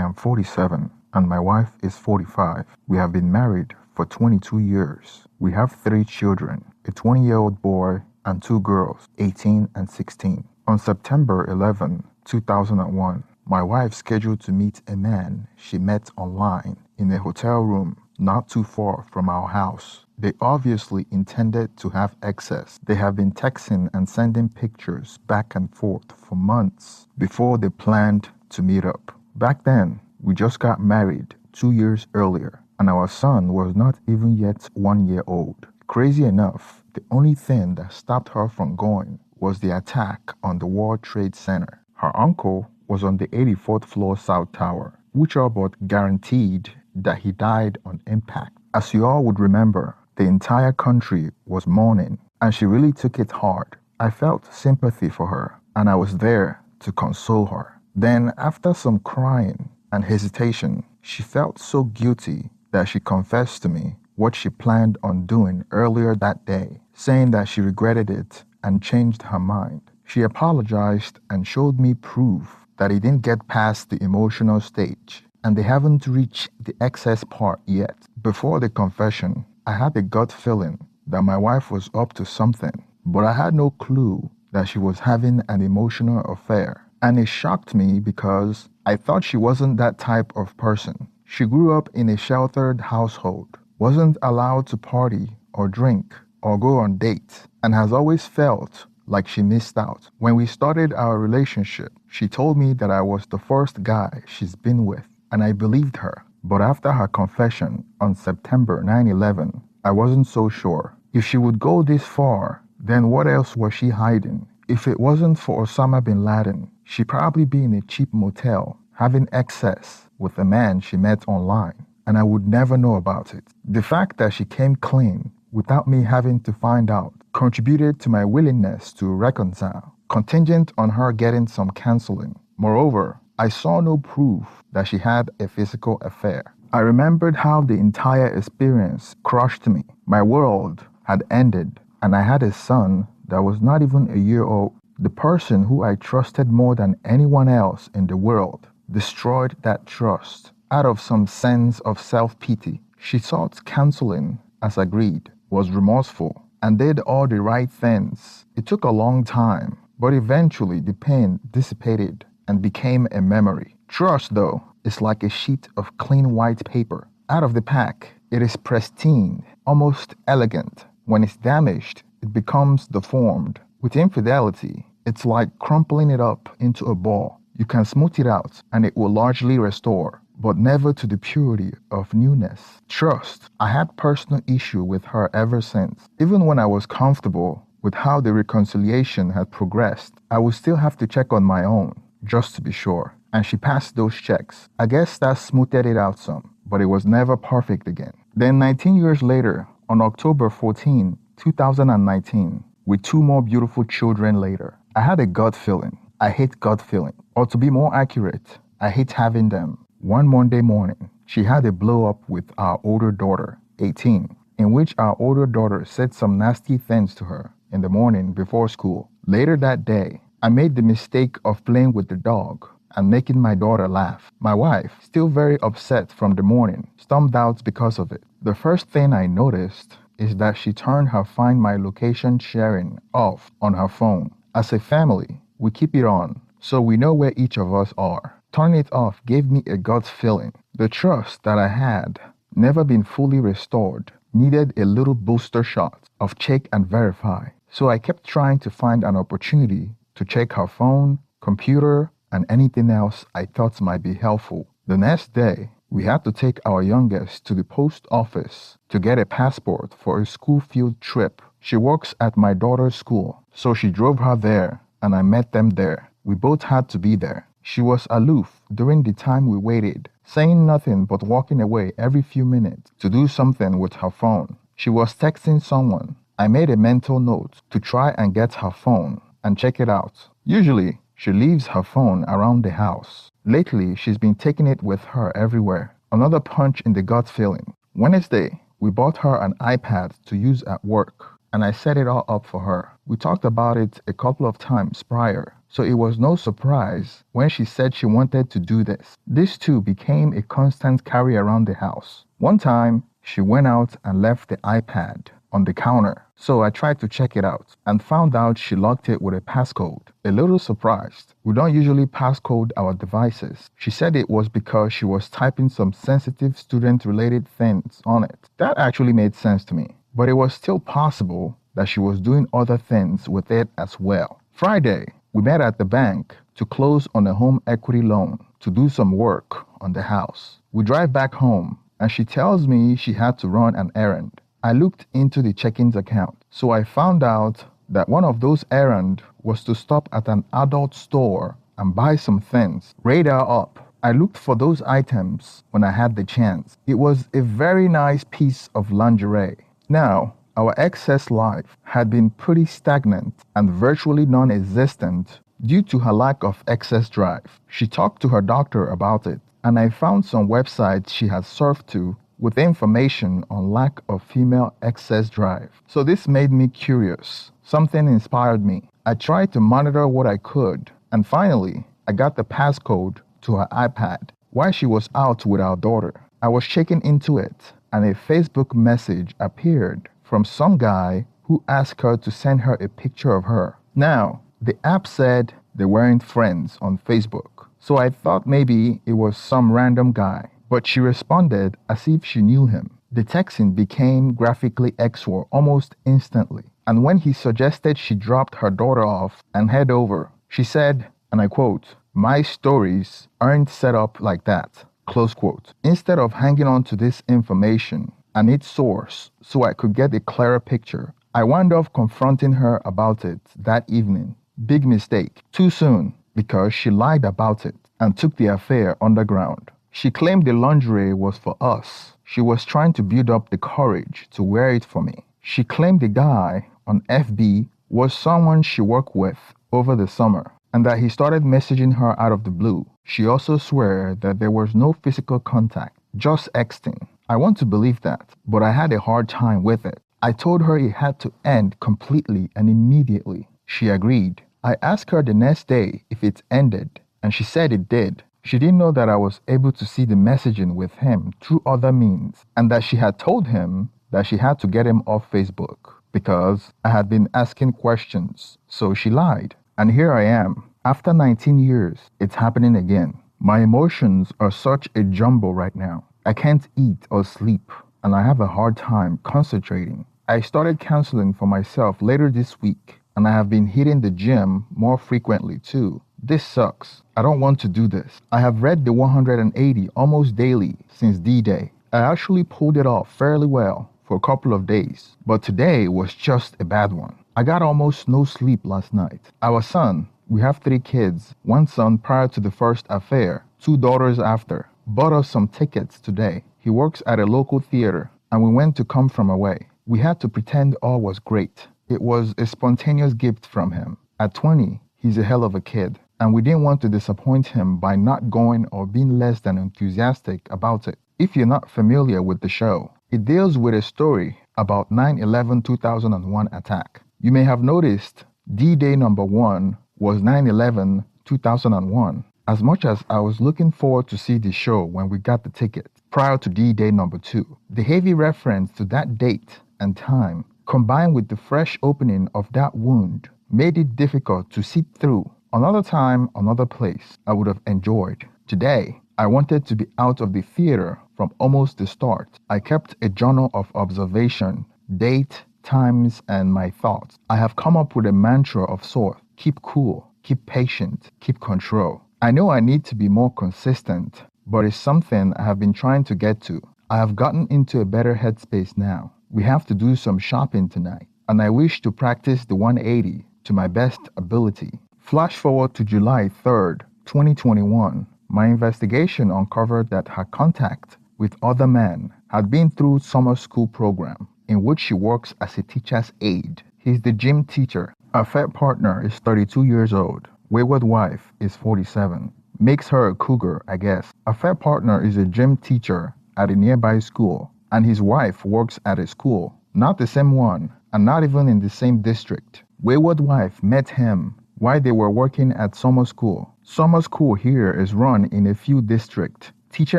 I am 47 and my wife is 45. We have been married for 22 years. We have 3 children, a 20-year-old boy and 2 girls, 18 and 16. On September 11, 2001, my wife scheduled to meet a man she met online in a hotel room not too far from our house. They obviously intended to have excess. They have been texting and sending pictures back and forth for months before they planned to meet up. Back then, we just got married 2 years earlier, and our son was not even yet 1 year old. Crazy enough, the only thing that stopped her from going was the attack on the World Trade Center. Her uncle was on the 84th floor South Tower, which all but guaranteed that he died on impact. As you all would remember, the entire country was mourning, and she really took it hard. I felt sympathy for her, and I was there to console her. Then, after some crying and hesitation, she felt so guilty that she confessed to me what she planned on doing earlier that day, saying that she regretted it and changed her mind. She apologized and showed me proof that it didn't get past the emotional stage, and they haven't reached the excess part yet. Before the confession, I had a gut feeling that my wife was up to something, but I had no clue that she was having an emotional affair. And it shocked me because I thought she wasn't that type of person. She grew up in a sheltered household, wasn't allowed to party or drink or go on dates, and has always felt like she missed out. When we started our relationship, she told me that I was the first guy she's been with, and I believed her. But after her confession on September 9/11, I wasn't so sure. If she would go this far, then what else was she hiding? If it wasn't for Osama bin Laden, she'd probably be in a cheap motel, having excess with a man she met online, and I would never know about it. The fact that she came clean without me having to find out contributed to my willingness to reconcile, contingent on her getting some counseling. Moreover, I saw no proof that she had a physical affair. I remembered how the entire experience crushed me. My world had ended, and I had a son that was not even a year old. The person who I trusted more than anyone else in the world destroyed that trust out of some sense of self-pity. She sought counseling as agreed, was remorseful, and did all the right things. It took a long time, but eventually the pain dissipated and became a memory. Trust, though, is like a sheet of clean white paper. Out of the pack, it is pristine, almost elegant. When it's damaged, it becomes deformed. With infidelity, it's like crumpling it up into a ball. You can smooth it out and it will largely restore, but never to the purity of newness. Trust, I had personal issue with her ever since. Even when I was comfortable with how the reconciliation had progressed, I would still have to check on my own, just to be sure. And she passed those checks. I guess that smoothed it out some, but it was never perfect again. Then 19 years later, on October 14, 2019, with 2 more beautiful children later, I had a gut feeling. I hate gut feeling. Or to be more accurate, I hate having them. One Monday morning, she had a blow up with our older daughter, 18, in which our older daughter said some nasty things to her in the morning before school. Later that day, I made the mistake of playing with the dog and making my daughter laugh. My wife, still very upset from the morning, stormed out because of it. The first thing I noticed is that she turned her Find My Location sharing off on her phone. As a family, we keep it on, so we know where each of us are. Turning it off gave me a gut feeling. The trust that I had never been fully restored needed a little booster shot of check and verify. So I kept trying to find an opportunity to check her phone, computer, and anything else I thought might be helpful. The next day, we had to take our youngest to the post office to get a passport for a school field trip. She works at my daughter's school, so she drove her there, and I met them there. We both had to be there. She was aloof during the time we waited, saying nothing but walking away every few minutes to do something with her phone. She was texting someone. I made a mental note to try and get her phone and check it out. Usually, she leaves her phone around the house. Lately, she's been taking it with her everywhere. Another punch in the gut feeling. Wednesday, we bought her an iPad to use at work, and I set it all up for her. We talked about it a couple of times prior, so it was no surprise when she said she wanted to do this. This too became a constant carry around the house. One time, she went out and left the iPad on the counter, so I tried to check it out and found out she locked it with a passcode. A little surprised. We don't usually passcode our devices. She said it was because she was typing some sensitive student-related things on it. That actually made sense to me, but it was still possible that she was doing other things with it as well. Friday, we met at the bank to close on a home equity loan to do some work on the house. We drive back home and she tells me she had to run an errand. I looked into the check-ins account, so I found out that one of those errands was to stop at an adult store and buy some things. Radar up. I looked for those items when I had the chance. It was a very nice piece of lingerie. Now, our excess life had been pretty stagnant and virtually non-existent due to her lack of excess drive. She talked to her doctor about it, and I found some websites she had surfed to with information on lack of female excess drive. So this made me curious. Something inspired me. I tried to monitor what I could, and finally, I got the passcode to her iPad while she was out with our daughter. I was checking into it, and a Facebook message appeared from some guy who asked her to send her a picture of her. Now, the app said they weren't friends on Facebook, so I thought maybe it was some random guy. But she responded as if she knew him. The texting became graphically XOR almost instantly. And when he suggested she dropped her daughter off and head over, she said, and I quote, "My stories aren't set up like that," close quote. Instead of hanging on to this information and its source so I could get a clearer picture, I wound up confronting her about it that evening. Big mistake. Too soon, because she lied about it and took the affair underground. She claimed the lingerie was for us. She was trying to build up the courage to wear it for me. She claimed the guy on FB was someone she worked with over the summer and that he started messaging her out of the blue. She also swore that there was no physical contact, just texting. I want to believe that, but I had a hard time with it. I told her it had to end completely and immediately. She agreed. I asked her the next day if it ended, and she said it did. She didn't know that I was able to see the messaging with him through other means, and that she had told him that she had to get him off Facebook because I had been asking questions. So she lied. And here I am. After 19 years, it's happening again. My emotions are such a jumble right now. I can't eat or sleep, and I have a hard time concentrating. I started counseling for myself later this week, and I have been hitting the gym more frequently too. This sucks. I don't want to do this. I have read the 180 almost daily since D-Day. I actually pulled it off fairly well for a couple of days, but today was just a bad one. I got almost no sleep last night. Our son, we have 3 kids, 1 son prior to the first affair, 2 daughters after, bought us some tickets today. He works at a local theater, and we went to come from away. We had to pretend all was great. It was a spontaneous gift from him. At 20, he's a hell of a kid, and we didn't want to disappoint him by not going or being less than enthusiastic about it. If you're not familiar with the show, it deals with a story about 9/11/2001 attack. You may have noticed D-Day number 1 was 9/11/2001. As much as I was looking forward to see the show when we got the ticket prior to D-Day number 2, the heavy reference to that date and time, combined with the fresh opening of that wound, made it difficult to sit through. Another time, another place, I would have enjoyed. Today, I wanted to be out of the theater from almost the start. I kept a journal of observation, date, times, and my thoughts. I have come up with a mantra of sorts. Keep cool, keep patient, keep control. I know I need to be more consistent, but it's something I have been trying to get to. I have gotten into a better headspace now. We have to do some shopping tonight, and I wish to practice the 180 to my best ability. Flash forward to July 3rd, 2021. My investigation uncovered that her contact with other men had been through summer school program in which she works as a teacher's aide. He's the gym teacher. Affair partner is 32 years old. Wayward wife is 47. Makes her a cougar, I guess. Affair partner is a gym teacher at a nearby school, and his wife works at a school, not the same one, and not even in the same district. Wayward wife met him while they were working at summer school. Summer school here is run in a few districts. Teacher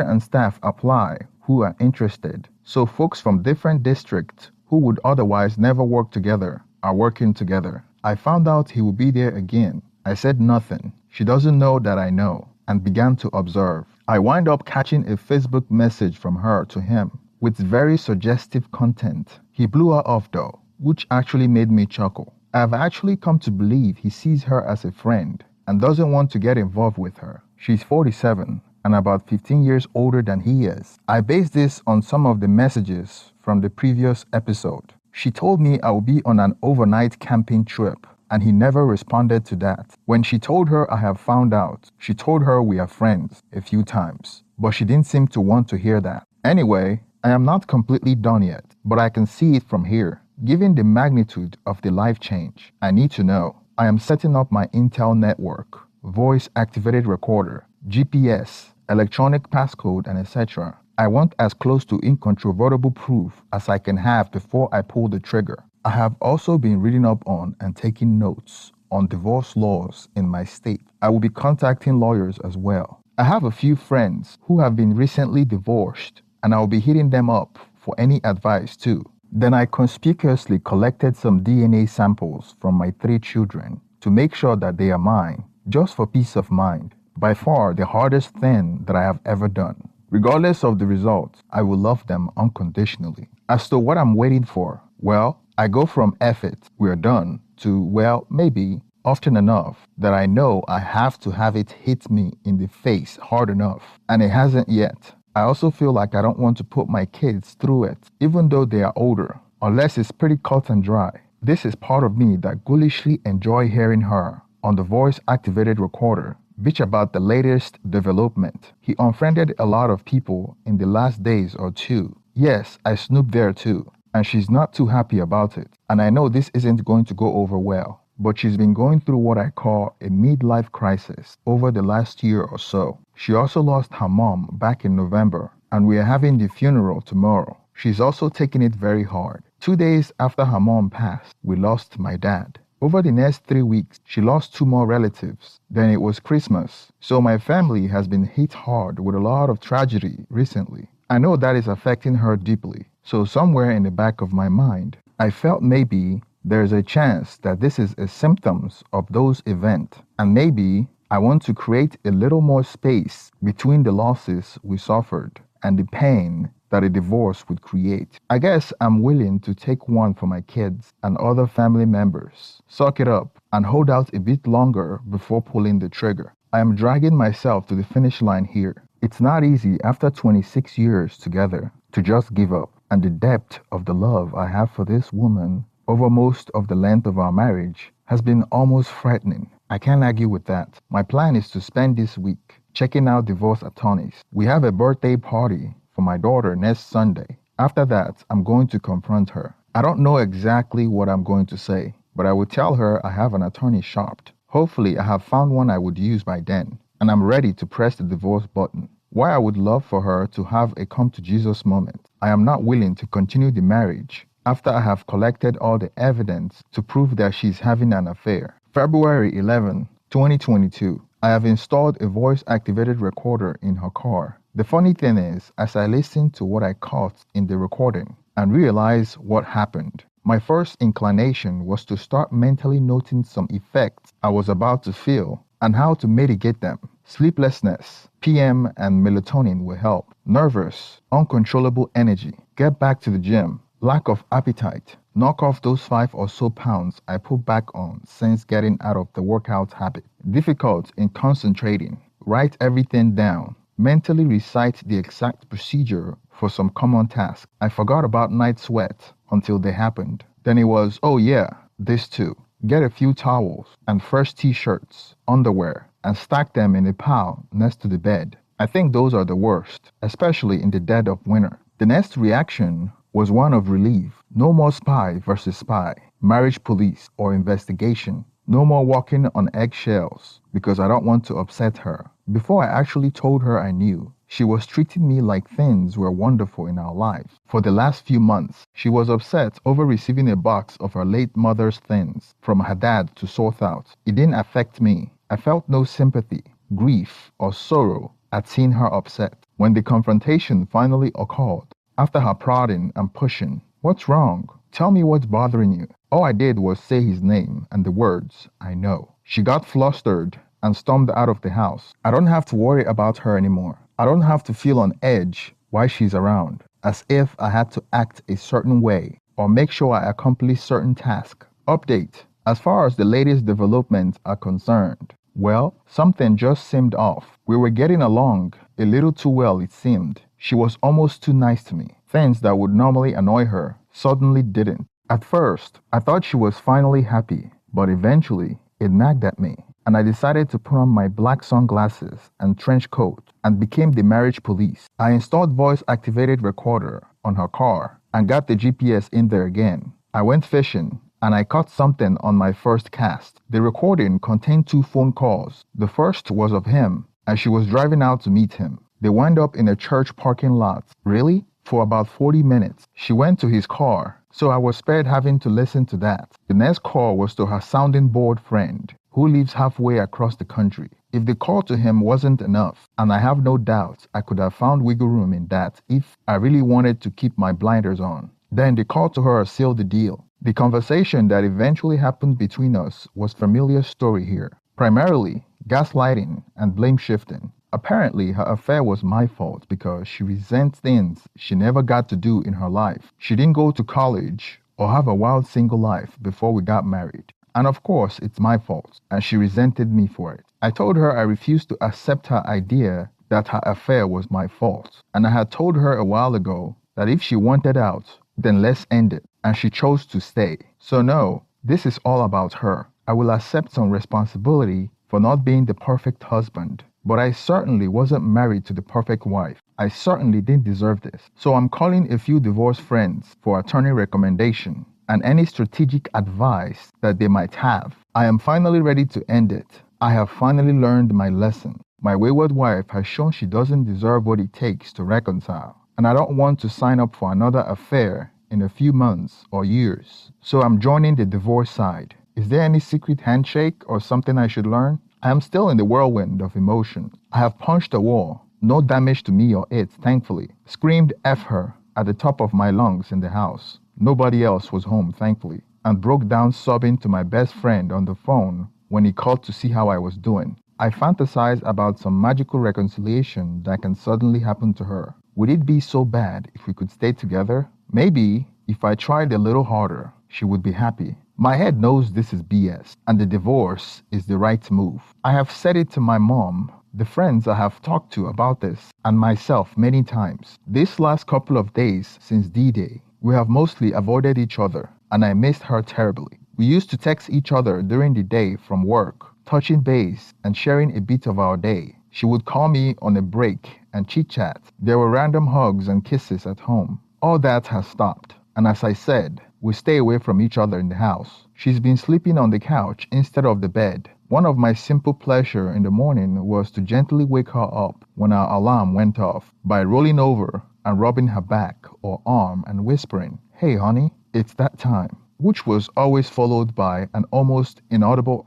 and staff apply who are interested. So folks from different districts who would otherwise never work together are working together. I found out he will be there again. I said nothing. She doesn't know that I know, and began to observe. I wind up catching a Facebook message from her to him with very suggestive content. He blew her off though, which actually made me chuckle. I have actually come to believe he sees her as a friend and doesn't want to get involved with her. She's 47 and about 15 years older than he is. I base this on some of the messages from the previous episode. She told me I would be on an overnight camping trip, and he never responded to that. When she told her I have found out, she told her we are friends a few times, but she didn't seem to want to hear that. Anyway, I am not completely done yet, but I can see it from here. Given the magnitude of the life change, I need to know. I am setting up my Intel network, voice-activated recorder, GPS, electronic passcode, and etc. I want as close to incontrovertible proof as I can have before I pull the trigger. I have also been reading up on and taking notes on divorce laws in my state. I will be contacting lawyers as well. I have a few friends who have been recently divorced, and I will be hitting them up for any advice too. Then I conspicuously collected some DNA samples from my 3 children to make sure that they are mine, just for peace of mind. By far the hardest thing that I have ever done. Regardless of the results, I will love them unconditionally. As to what I'm waiting for, well, I go from F it, we're done, to, well, maybe, often enough, that I know I have to have it hit me in the face hard enough, and it hasn't yet. I also feel like I don't want to put my kids through it, even though they are older, unless it's pretty cut and dry. This is part of me that ghoulishly enjoy hearing her on the voice-activated recorder bitch about the latest development. He unfriended a lot of people in the last days or two. Yes, I snooped there too, and she's not too happy about it. And I know this isn't going to go over well, but she's been going through what I call a midlife crisis over the last year or so. She also lost her mom back in November, and we are having the funeral tomorrow. She's also taking it very hard. 2 days after her mom passed, we lost my dad. Over the next 3 weeks, she lost 2 more relatives. Then it was Christmas. So my family has been hit hard with a lot of tragedy recently. I know that is affecting her deeply. So somewhere in the back of my mind, I felt maybe there's a chance that this is a symptoms of those events. And maybe I want to create a little more space between the losses we suffered and the pain that a divorce would create. I guess I'm willing to take one for my kids and other family members, suck it up, and hold out a bit longer before pulling the trigger. I am dragging myself to the finish line here. It's not easy after 26 years together to just give up, and the depth of the love I have for this woman over most of the length of our marriage has been almost frightening. I can't argue with that. My plan is to spend this week checking out divorce attorneys. We have a birthday party for my daughter next Sunday. After that, I'm going to confront her. I don't know exactly what I'm going to say, but I will tell her I have an attorney shopped. Hopefully, I have found one I would use by then, and I'm ready to press the divorce button. While I would love for her to have a come to Jesus moment, I am not willing to continue the marriage after I have collected all the evidence to prove that she's having an affair. February 11, 2022. I have installed a voice-activated recorder in her car. The funny thing is, as I listened to what I caught in the recording and realized what happened, my first inclination was to start mentally noting some effects I was about to feel and how to mitigate them. Sleeplessness, PM, and melatonin will help. Nervous, uncontrollable energy, get back to the gym, lack of appetite, knock off those 5 or so pounds I put back on since getting out of the workout habit. Difficult in concentrating, write everything down. Mentally recite the exact procedure for some common task. I forgot about night sweat until they happened. Then it was, oh yeah, this too. Get a few towels and fresh t-shirts, underwear, and stack them in a pile next to the bed. I think those are the worst, especially in the dead of winter. The next reaction was one of relief. No more spy versus spy, marriage police, or investigation. No more walking on eggshells because I don't want to upset her. Before I actually told her I knew, She was treating me like things were wonderful in our life. For the last few months, she was upset over receiving a box of her late mother's things from her dad to sort out. It didn't affect me. I felt no sympathy, grief, or sorrow at seeing her upset. When the confrontation finally occurred, after her prodding and pushing, "What's wrong? Tell me what's bothering you." All I did was say his name and the words, "I know." She got flustered and stormed out of the house. I don't have to worry about her anymore. I don't have to feel on edge while she's around, as if I had to act a certain way or make sure I accomplish certain tasks. Update. As far as the latest developments are concerned, well, something just seemed off. We were getting along a little too well, it seemed. She was almost too nice to me. Things that would normally annoy her suddenly didn't. At first, I thought she was finally happy, but eventually, it nagged at me, and I decided to put on my black sunglasses and trench coat and became the marriage police. I installed voice-activated recorder on her car and got the GPS in there again. I went fishing and I caught something on my first cast. The recording contained 2 phone calls. The first was of him, and she was driving out to meet him. They wound up in a church parking lot. Really? For about 40 minutes. She went to his car, so I was spared having to listen to that. The next call was to her sounding board friend, who lives halfway across the country. If the call to him wasn't enough, and I have no doubt I could have found wiggle room in that if I really wanted to keep my blinders on, then the call to her sealed the deal. The conversation that eventually happened between us was familiar story here. Primarily, gaslighting and blame shifting. Apparently, her affair was my fault because she resents things she never got to do in her life. She didn't go to college or have a wild single life before we got married. And of course, it's my fault, and she resented me for it. I told her I refused to accept her idea that her affair was my fault, and I had told her a while ago that if she wanted out, then let's end it, and she chose to stay. So no, this is all about her. I will accept some responsibility for not being the perfect husband, but I certainly wasn't married to the perfect wife. I certainly didn't deserve this. So I'm calling a few divorced friends for attorney recommendation and any strategic advice that they might have. I am finally ready to end it. I have finally learned my lesson. My wayward wife has shown she doesn't deserve what it takes to reconcile, and I don't want to sign up for another affair in a few months or years. So I'm joining the divorce side. Is there any secret handshake or something I should learn? I am still in the whirlwind of emotion. I have punched a wall. No damage to me or it, thankfully. Screamed F her at the top of my lungs in the house. Nobody else was home, thankfully. And broke down sobbing to my best friend on the phone when he called to see how I was doing. I fantasized about some magical reconciliation that can suddenly happen to her. Would it be so bad if we could stay together? Maybe if I tried a little harder, she would be happy. My head knows this is BS, and the divorce is the right move. I have said it to my mom, the friends I have talked to about this, and myself many times. This last couple of days since D-Day, we have mostly avoided each other, and I missed her terribly. We used to text each other during the day from work, touching base and sharing a bit of our day. She would call me on a break and chit-chat. There were random hugs and kisses at home. All that has stopped, and as I said, we stay away from each other in the house. She's been sleeping on the couch instead of the bed. One of my simple pleasure in the morning was to gently wake her up when our alarm went off by rolling over and rubbing her back or arm and whispering, "Hey honey, it's that time," which was always followed by an almost inaudible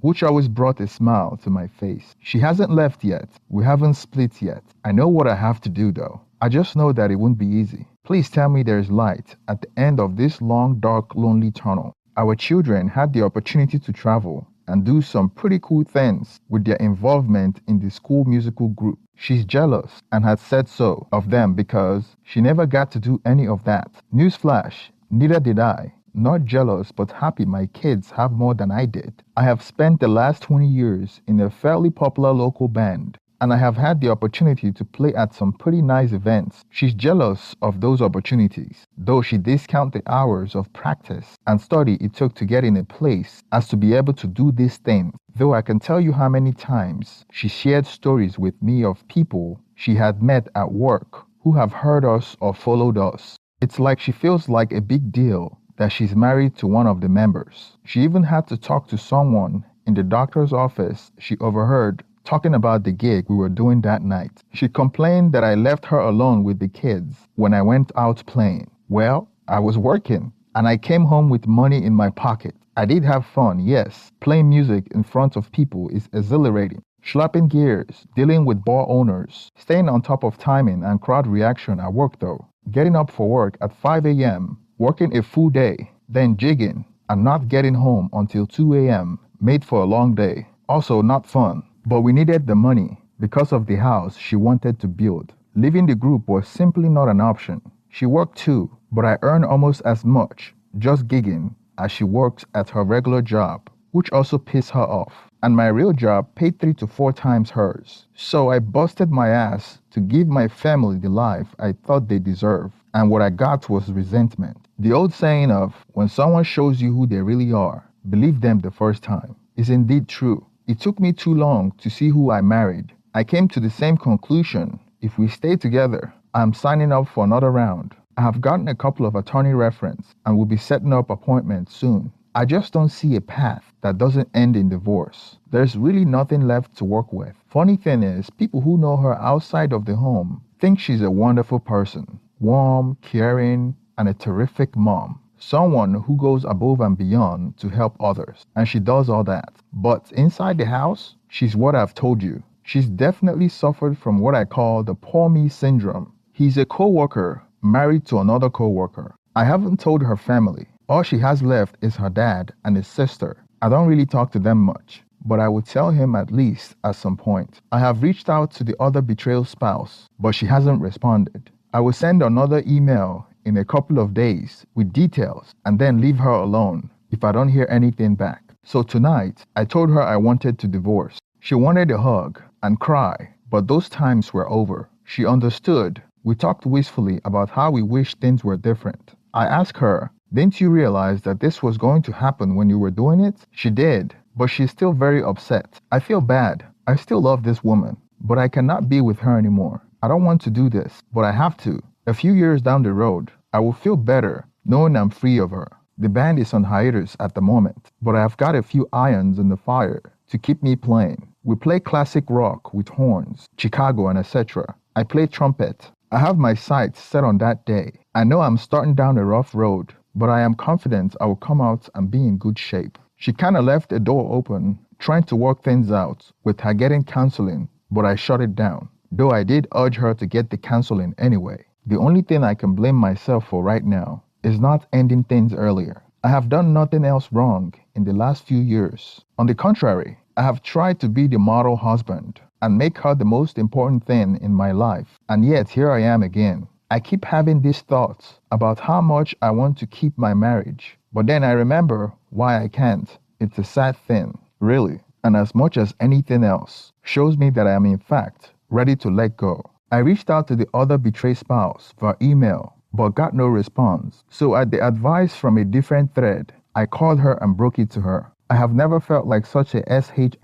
which always brought a smile to my face. She hasn't left yet. We haven't split yet. I know what I have to do though. I just know that it won't be easy. Please tell me there's light at the end of this long, dark, lonely tunnel. Our children had the opportunity to travel and do some pretty cool things with their involvement in the school musical group. She's jealous and had said so of them because she never got to do any of that. Newsflash, neither did I. Not jealous, but happy my kids have more than I did. I have spent the last 20 years in a fairly popular local band, and I have had the opportunity to play at some pretty nice events. She's jealous of those opportunities, though she discounts the hours of practice and study it took to get in a place as to be able to do these things. Though I can tell you how many times she shared stories with me of people she had met at work who have heard us or followed us. It's like she feels like a big deal that she's married to one of the members. She even had to talk to someone in the doctor's office she overheard talking about the gig we were doing that night. She complained that I left her alone with the kids when I went out playing. Well, I was working, and I came home with money in my pocket. I did have fun, yes. Playing music in front of people is exhilarating. Slapping gears, dealing with bar owners, staying on top of timing and crowd reaction at work though. Getting up for work at 5 a.m., working a full day, then jigging, and not getting home until 2 a.m. made for a long day. Also not fun. But we needed the money because of the house she wanted to build. Leaving the group was simply not an option. She worked too, but I earned almost as much just gigging as she worked at her regular job, which also pissed her off. And my real job paid 3 to 4 times hers. So I busted my ass to give my family the life I thought they deserved, and what I got was resentment. The old saying of, when someone shows you who they really are, believe them the first time, is indeed true. It took me too long to see who I married. I came to the same conclusion. If we stay together, I'm signing up for another round. I have gotten a couple of attorney reference and will be setting up appointments soon. I just don't see a path that doesn't end in divorce. There's really nothing left to work with. Funny thing is, people who know her outside of the home think she's a wonderful person. Warm, caring, and a terrific mom. Someone who goes above and beyond to help others. And she does all that. But inside the house, she's what I've told you. She's definitely suffered from what I call the poor me syndrome. He's a co-worker married to another co-worker. I haven't told her family. All she has left is her dad and his sister. I don't really talk to them much, but I will tell him at least at some point. I have reached out to the other betrayal spouse, but she hasn't responded. I will send another email in a couple of days with details and then leave her alone if I don't hear anything back. So tonight, I told her I wanted to divorce. She wanted a hug and cry, but those times were over. She understood. We talked wistfully about how we wish things were different. I asked her, didn't you realize that this was going to happen when you were doing it? She did, but she's still very upset. I feel bad. I still love this woman, but I cannot be with her anymore. I don't want to do this, but I have to. A few years down the road, I will feel better knowing I'm free of her. The band is on hiatus at the moment, but I have got a few irons in the fire to keep me playing. We play classic rock with horns, Chicago and etc. I play trumpet. I have my sights set on that day. I know I'm starting down a rough road, but I am confident I will come out and be in good shape. She kinda left a door open, trying to work things out with her getting counseling, but I shut it down, though I did urge her to get the counseling anyway. The only thing I can blame myself for right now is not ending things earlier. I have done nothing else wrong in the last few years. On the contrary, I have tried to be the model husband and make her the most important thing in my life. And yet here I am again. I keep having these thoughts about how much I want to keep my marriage. But then I remember why I can't. It's a sad thing, really. And as much as anything else, shows me that I am in fact ready to let go. I reached out to the other betrayed spouse via email, but got no response. So at the advice from a different thread, I called her and broke it to her. I have never felt like such a SHIT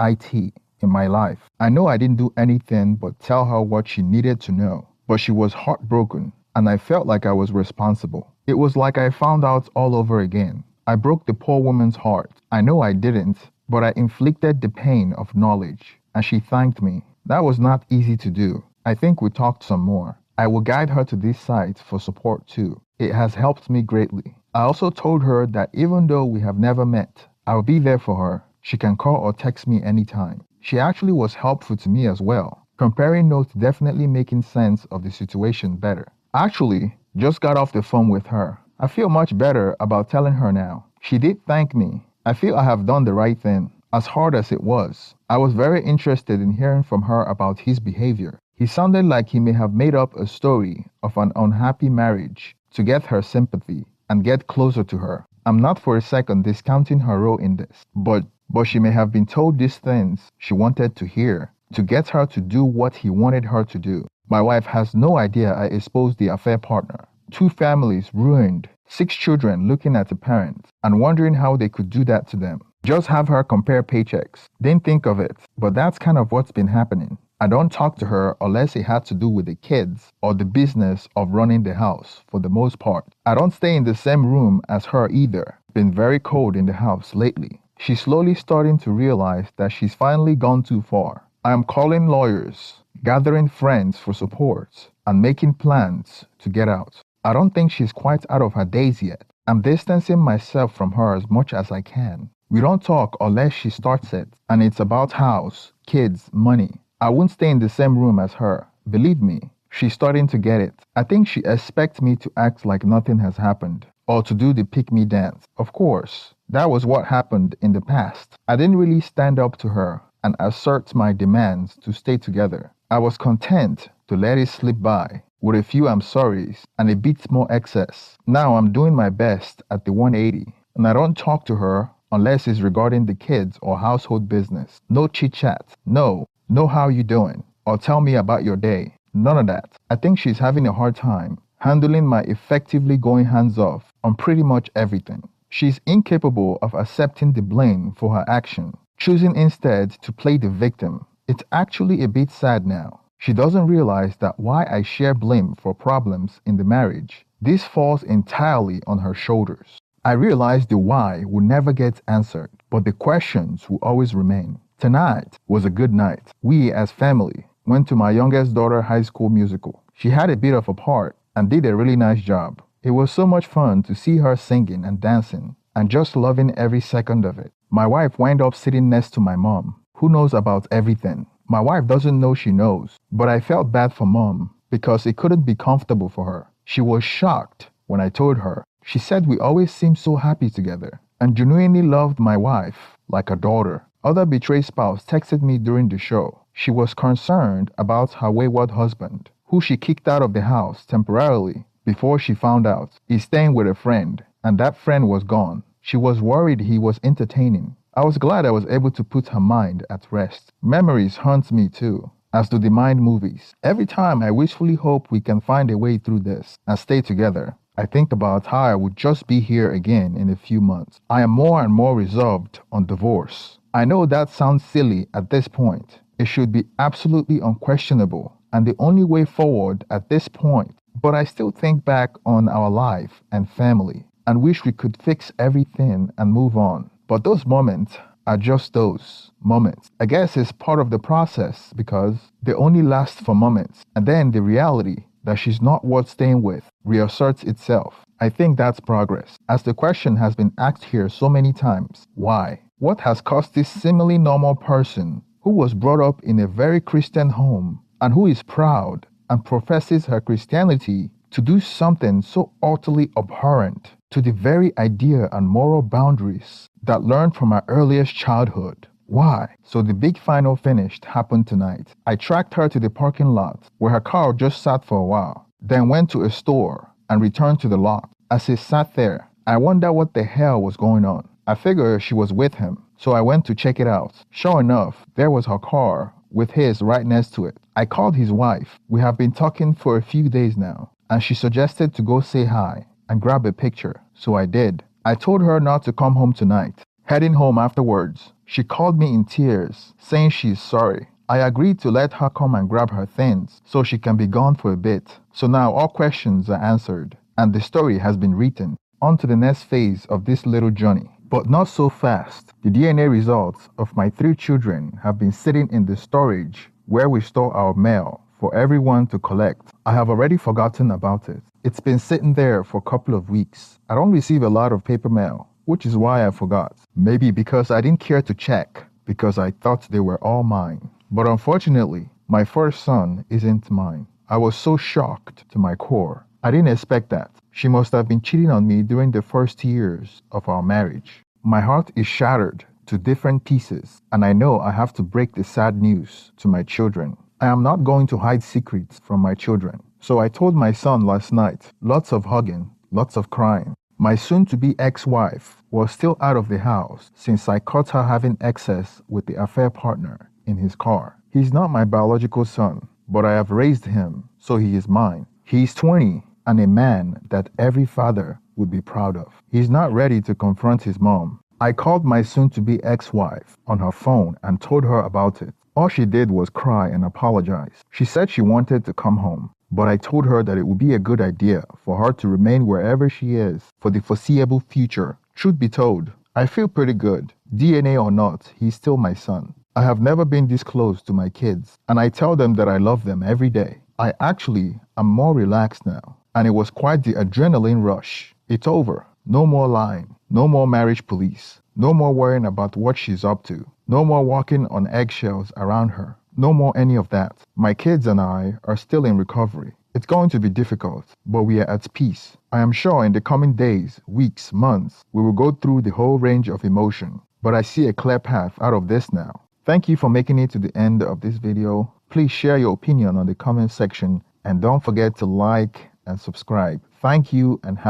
in my life. I know I didn't do anything but tell her what she needed to know, but she was heartbroken, and I felt like I was responsible. It was like I found out all over again. I broke the poor woman's heart. I know I didn't, but I inflicted the pain of knowledge, and she thanked me. That was not easy to do. I think we talked some more. I will guide her to this site for support too. It has helped me greatly. I also told her that even though we have never met, I will be there for her. She can call or text me anytime. She actually was helpful to me as well. Comparing notes definitely making sense of the situation better. Actually, just got off the phone with her. I feel much better about telling her now. She did thank me. I feel I have done the right thing, as hard as it was. I was very interested in hearing from her about his behavior. He sounded like he may have made up a story of an unhappy marriage to get her sympathy and get closer to her. I'm not for a second discounting her role in this, but she may have been told these things she wanted to hear to get her to do what he wanted her to do. My wife has no idea I exposed the affair partner. 2 families ruined, 6 children looking at the parents and wondering how they could do that to them. Just have her compare paychecks. Didn't think of it, but that's kind of what's been happening. I don't talk to her unless it had to do with the kids or the business of running the house for the most part. I don't stay in the same room as her either. Been very cold in the house lately. She's slowly starting to realize that she's finally gone too far. I am calling lawyers, gathering friends for support, and making plans to get out. I don't think she's quite out of her days yet. I'm distancing myself from her as much as I can. We don't talk unless she starts it, and it's about house, kids, money. I won't stay in the same room as her. Believe me, she's starting to get it. I think she expects me to act like nothing has happened, or to do the pick-me dance. Of course, that was what happened in the past. I didn't really stand up to her and assert my demands to stay together. I was content to let it slip by with a few I'm sorries and a bit more excess. Now I'm doing my best at the 180, and I don't talk to her unless it's regarding the kids or household business. No chit-chat. No how you doing, or tell me about your day. None of that. I think she's having a hard time handling my effectively going hands off on pretty much everything. She's incapable of accepting the blame for her action, choosing instead to play the victim. It's actually a bit sad now. She doesn't realize that why I share blame for problems in the marriage, this falls entirely on her shoulders. I realize the why will never get answered, but the questions will always remain. Tonight was a good night. We, as family, went to my youngest daughter's high school musical. She had a bit of a part and did a really nice job. It was so much fun to see her singing and dancing and just loving every second of it. My wife wound up sitting next to my mom, who knows about everything. My wife doesn't know she knows, but I felt bad for mom because it couldn't be comfortable for her. She was shocked when I told her. She said we always seemed so happy together and genuinely loved my wife like a daughter. Other betrayed spouse texted me during the show. She was concerned about her wayward husband, who she kicked out of the house temporarily before she found out he's staying with a friend, and that friend was gone. She was worried he was entertaining. I was glad I was able to put her mind at rest. Memories haunt me too, as do the mind movies. Every time I wishfully hope we can find a way through this and stay together, I think about how I would just be here again in a few months. I am more and more resolved on divorce. I know that sounds silly at this point. It should be absolutely unquestionable and the only way forward at this point. But I still think back on our life and family and wish we could fix everything and move on. But those moments are just those moments. I guess it's part of the process because they only last for moments. And then the reality that she's not worth staying with reasserts itself. I think that's progress. As the question has been asked here so many times, why? What has caused this seemingly normal person who was brought up in a very Christian home and who is proud and professes her Christianity to do something so utterly abhorrent to the very idea and moral boundaries that learned from her earliest childhood? Why? So the big final finish happened tonight. I tracked her to the parking lot where her car just sat for a while, then went to a store and returned to the lot. As he sat there, I wondered what the hell was going on. I figured she was with him, so I went to check it out. Sure enough, there was her car with his right next to it. I called his wife. We have been talking for a few days now, and she suggested to go say hi and grab a picture, so I did. I told her not to come home tonight. Heading home afterwards, she called me in tears, saying she's sorry. I agreed to let her come and grab her things so she can be gone for a bit. So now all questions are answered, and the story has been written. On to the next phase of this little journey. But not so fast. The DNA results of my 3 children have been sitting in the storage where we store our mail for everyone to collect. I have already forgotten about it. It's been sitting there for a couple of weeks. I don't receive a lot of paper mail, which is why I forgot. Maybe because I didn't care to check, because I thought they were all mine. But unfortunately, my first son isn't mine. I was so shocked to my core. I didn't expect that. She must have been cheating on me during the first years of our marriage. My heart is shattered to different pieces, and I know I have to break the sad news to my children. I am not going to hide secrets from my children. So I told my son last night, lots of hugging, lots of crying. My soon-to-be ex-wife was still out of the house since I caught her having excess with the affair partner in his car. He's not my biological son, but I have raised him, so he is mine. He's 20 and a man that every father would be proud of. He's not ready to confront his mom. I called my soon-to-be ex-wife on her phone and told her about it. All she did was cry and apologize. She said she wanted to come home, but I told her that it would be a good idea for her to remain wherever she is for the foreseeable future. Truth be told, I feel pretty good. DNA or not, he's still my son. I have never been this close to my kids, and I tell them that I love them every day. I actually am more relaxed now, and it was quite the adrenaline rush. It's over. No more lying. No more marriage police. No more worrying about what she's up to. No more walking on eggshells around her. No more any of that. My kids and I are still in recovery. It's going to be difficult, but we are at peace. I am sure in the coming days, weeks, months, we will go through the whole range of emotion, but I see a clear path out of this now. Thank you for making it to the end of this video. Please share your opinion on the comment section and don't forget to like and subscribe. Thank you and have